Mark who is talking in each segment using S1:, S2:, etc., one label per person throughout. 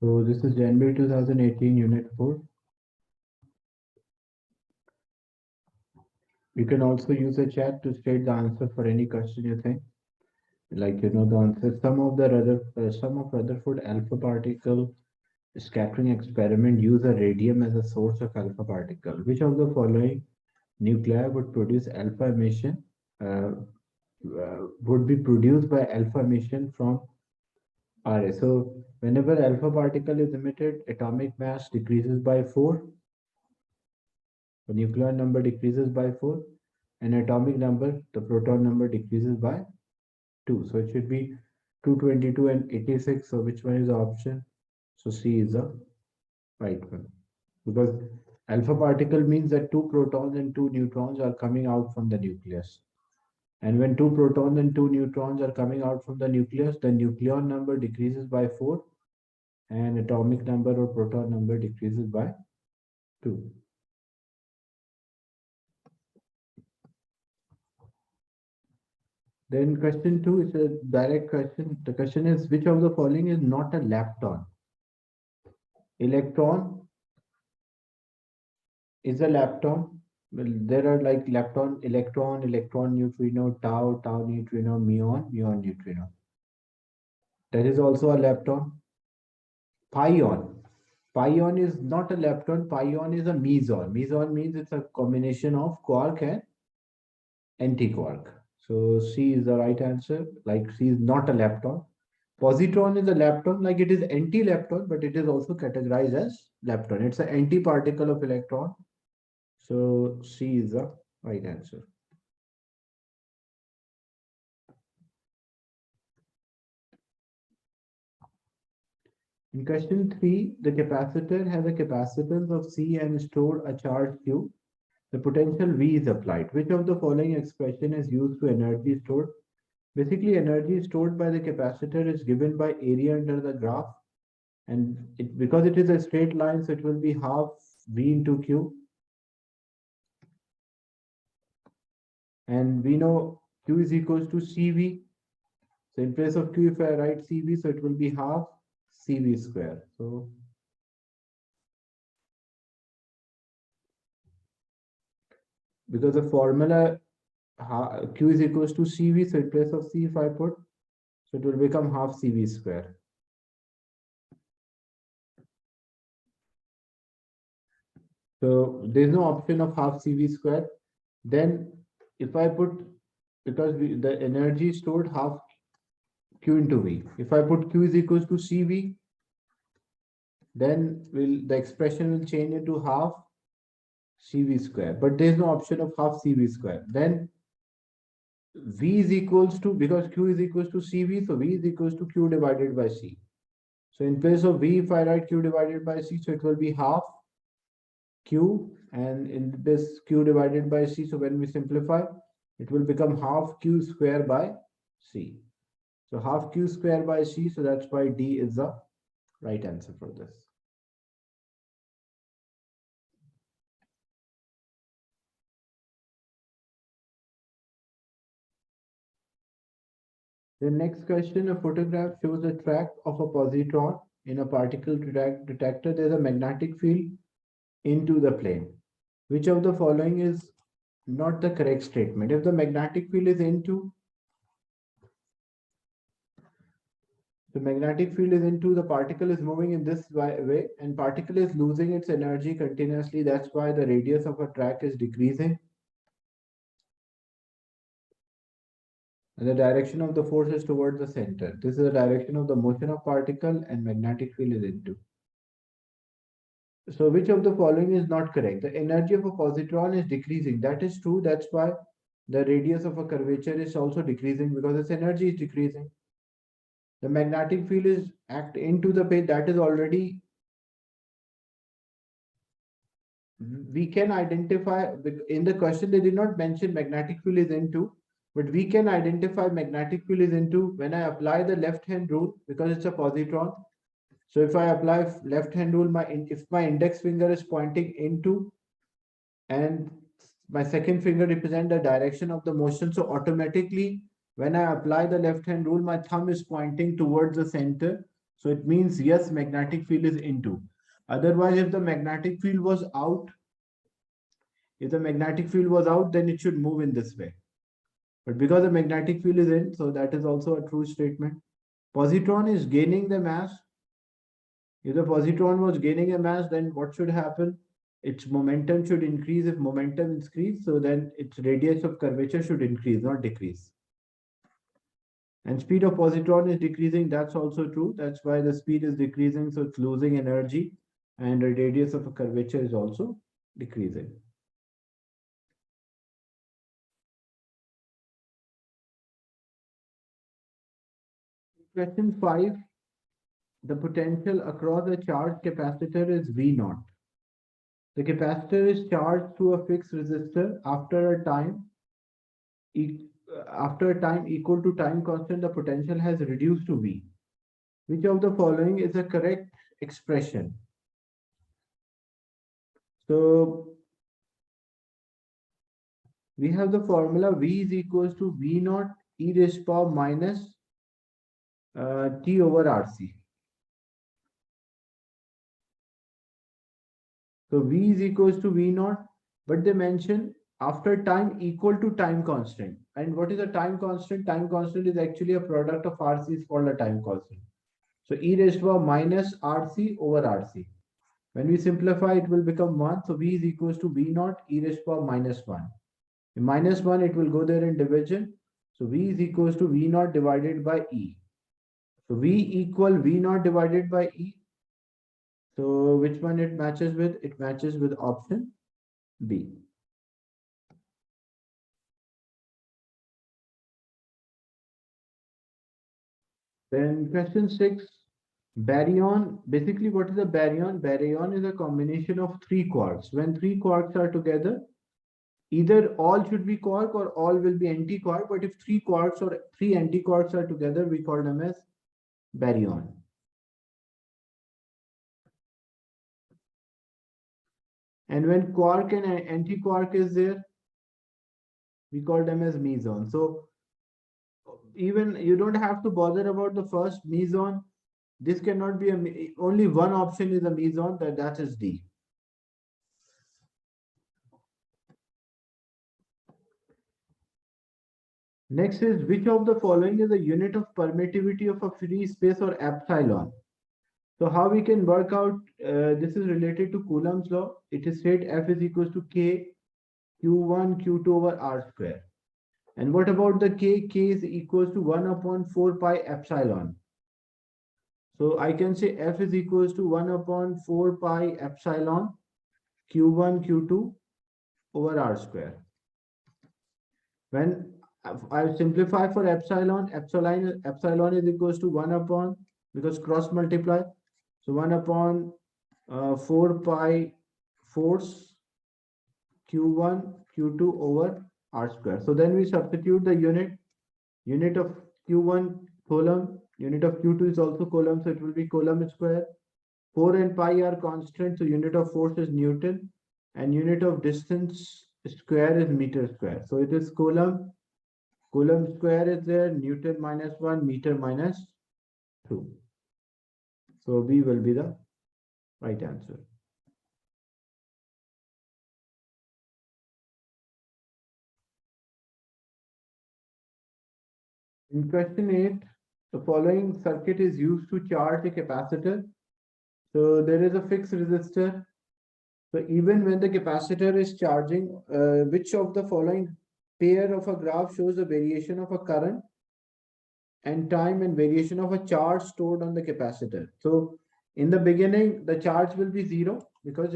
S1: So this is January 2018, Unit 4. You can also use a chat to state the answer for any question you think. Like the answer. Some of Rutherford alpha particle scattering experiment use a radium as a source of alpha particle. Which of the following nuclei would produce alpha emission? Would be produced by alpha emission from Ra. So whenever alpha particle is emitted, atomic mass decreases by 4. The nucleon number decreases by 4, and atomic number, the proton number decreases by 2. So it should be 222 and 86. So which one is the option? So C is the right one. Because alpha particle means that 2 protons and 2 neutrons are coming out from the nucleus. And when 2 protons and 2 neutrons are coming out from the nucleus, the nucleon number decreases by 4 and atomic number or proton number decreases by 2. Then question 2 is a direct question. The question is, which of the following is not a lepton? Electron is a lepton. Well, there are like lepton, electron, neutrino, tau, neutrino, muon, neutrino. That is also a lepton. Pion is not a lepton. Pion is a meson. Meson means it's a combination of quark and antiquark. So C is the right answer. Like C is not a lepton. Positron is a lepton, like it is anti-lepton, but it is also categorized as lepton. It's an anti-particle of electron. So C is the right answer. In question 3, the capacitor has a capacitance of C and stored a charge Q. The potential V is applied. Which of the following expression is used to energy stored? Basically, energy stored by the capacitor is given by area under the graph. And because it is a straight line, so it will be half V into Q. And we know Q is equals to CV. So in place of Q, if I write CV, so it will be half CV square. So because the formula Q is equals to CV, so in place of C, if I put, so it will become half CV square. So there's no option of half CV square. Then if I put, because the energy stored half Q into V. If I put Q is equals to CV, then the expression will change into half CV square. But there's no option of half CV square. Then V is equals to, because Q is equals to CV, so V is equals to Q divided by C. So in place of V, if I write Q divided by C, so it will be half Q, and in this Q divided by C, so when we simplify, it will become half Q square by C. So half Q square by C, so that's why D is the right answer for this. The next question, a photograph shows a track of a positron in a particle detector. There's a magnetic field into the plane. Which of the following is not the correct statement? If the magnetic field is into, the magnetic field is into, the particle is moving in this way, and particle is losing its energy continuously. That's why the radius of a track is decreasing. And the direction of the force is towards the center. This is the direction of the motion of particle, and magnetic field is into. So which of the following is not correct? The energy of a positron is decreasing. That is true. That's why the radius of a curvature is also decreasing, because its energy is decreasing. The magnetic field is act into the page. That is already, we can identify, in the question they did not mention magnetic field is into, but we can identify magnetic field is into when I apply the left hand rule, because it's a positron. So if I apply left hand rule, if my index finger is pointing into and my second finger represent the direction of the motion, so automatically when I apply the left hand rule, my thumb is pointing towards the center. So it means yes, magnetic field is into. Otherwise, if the magnetic field was out, then it should move in this way. But because the magnetic field is in, so that is also a true statement. Positron is gaining the mass. If the positron was gaining a mass, then what should happen? Its momentum should increase. If momentum increases, so then its radius of curvature should increase, not decrease. And speed of positron is decreasing. That's also true. That's why the speed is decreasing. So it's losing energy, and the radius of a curvature is also decreasing. Question 5. The potential across a charged capacitor is V naught. The capacitor is charged through a fixed resistor after a time equal to time constant. The potential has reduced to V. Which of the following is a correct expression? So we have the formula V is equals to V naught e raised to power minus T over RC. So V is equals to V naught, but they mention after time equal to time constant. And what is a time constant? Time constant is actually a product of RC is called a time constant. So e raised to power minus RC over RC. When we simplify, it will become 1. So V is equals to V naught e raised to power minus 1. In minus 1, it will go there in division. So V is equals to V naught divided by E. So V equal V naught divided by E. So which one it matches with? It matches with option B. Then question 6, baryon. Basically, what is a baryon? Baryon is a combination of three quarks. When three quarks are together, either all should be quark or all will be anti-quark. But if three quarks or three anti-quarks are together, we call them as baryon. And when quark and anti-quark is there, we call them as meson. So even you don't have to bother about the first meson. This cannot be only one option is a meson, that is D. Next is which of the following is a unit of permittivity of a free space or epsilon? So how we can work out this is related to Coulomb's law. It is said F is equals to K Q1 Q2 over R square. And what about the K? K is equals to 1 upon 4 pi epsilon. So I can say F is equals to 1 upon 4 pi epsilon Q1 Q2 over R square. When I simplify for epsilon is equals to 1 upon, because cross multiply. So 1 upon 4 pi force Q1 Q2 over R square. So then we substitute the unit of Q1 Coulomb, unit of Q2 is also Coulomb, so it will be Coulomb square. 4 and pi are constant, so unit of force is Newton, and unit of distance square is meter square. So it is Coulomb square is there, Newton minus 1, meter minus 2. So B will be the right answer. In question 8, the following circuit is used to charge a capacitor. So there is a fixed resistor. So even when the capacitor is charging, which of the following pair of a graph shows the variation of a current and time and variation of a charge stored on the capacitor? So in the beginning, the charge will be 0 because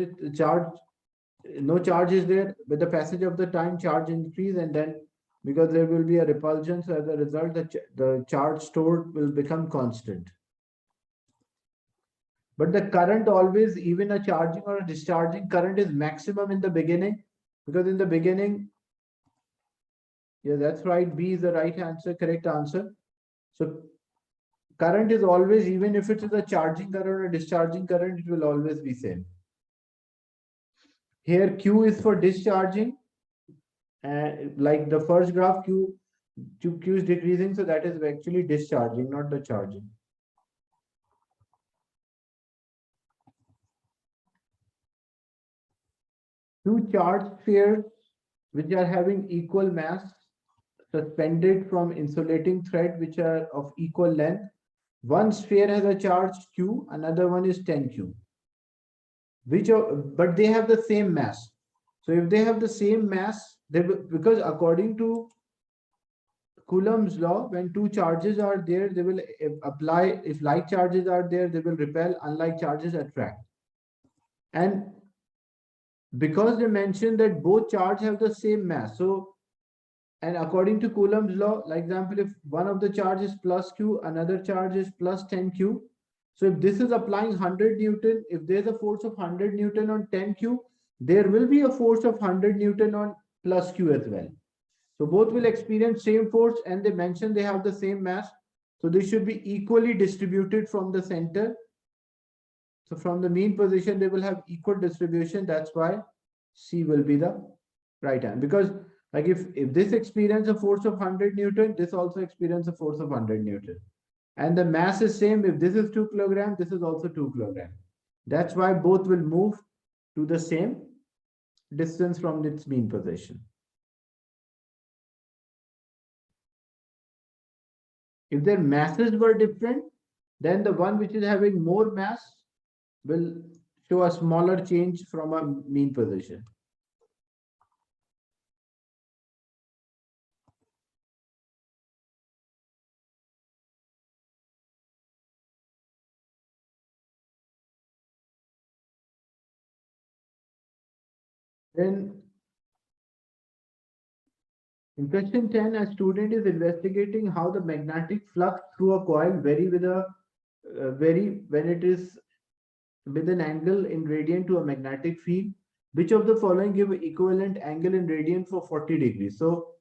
S1: no charge is there. With the passage of the time, charge increase, and then because there will be a repulsion, so as a result, the charge stored will become constant. But the current always, even a charging or a discharging current, is maximum in the beginning, because in the beginning, yeah, that's right. B is the right answer, correct answer. So current is always, even if it is a charging current or a discharging current, it will always be same. Here Q is for discharging, and like the first graph, Q is decreasing, so that is actually discharging, not the charging. Two charged spheres which are having equal mass suspended from insulating thread which are of equal length. One sphere has a charge q, another one is 10q. But they have the same mass. So if they have the same mass, because according to Coulomb's law, when two charges are there, they will apply. If like charges are there, they will repel. Unlike charges attract. And because they mentioned that both charges have the same mass, so and according to Coulomb's law, like example, if one of the charge is plus q, another charge is plus 10q. So if this is applying 100 Newton, if there's a force of 100 Newton on 10q, there will be a force of 100 Newton on plus q as well. So both will experience same force, and they mention they have the same mass. So they should be equally distributed from the center. So from the mean position, they will have equal distribution. That's why C will be the right hand. Because like if this experience a force of 100 Newton, this also experience a force of 100 Newton. And the mass is same. If this is 2 kilogram, this is also 2 kilogram. That's why both will move to the same distance from its mean position. If their masses were different, then the one which is having more mass will show a smaller change from a mean position. Then in question 10, a student is investigating how the magnetic flux through a coil vary when it is with an angle in radian to a magnetic field. Which of the following give equivalent angle in radian for 40 degrees? So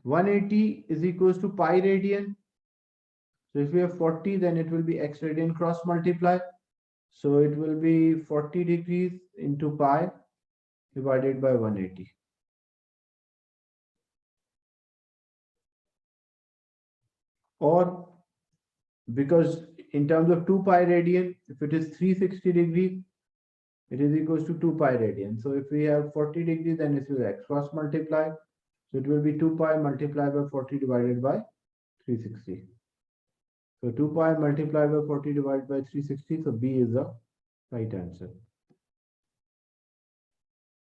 S1: 180 is equals to pi radian. So if we have 40, then it will be x radian cross multiply. So it will be 40 degrees into pi divided by 180. Or because in terms of 2 pi radian, if it is 360 degrees, it is equals to 2 pi radian. So if we have 40 degrees, then it is x cross multiply. So it will be 2 pi multiplied by 40 divided by 360. So 2 pi multiplied by 40 divided by 360. So B is the right answer.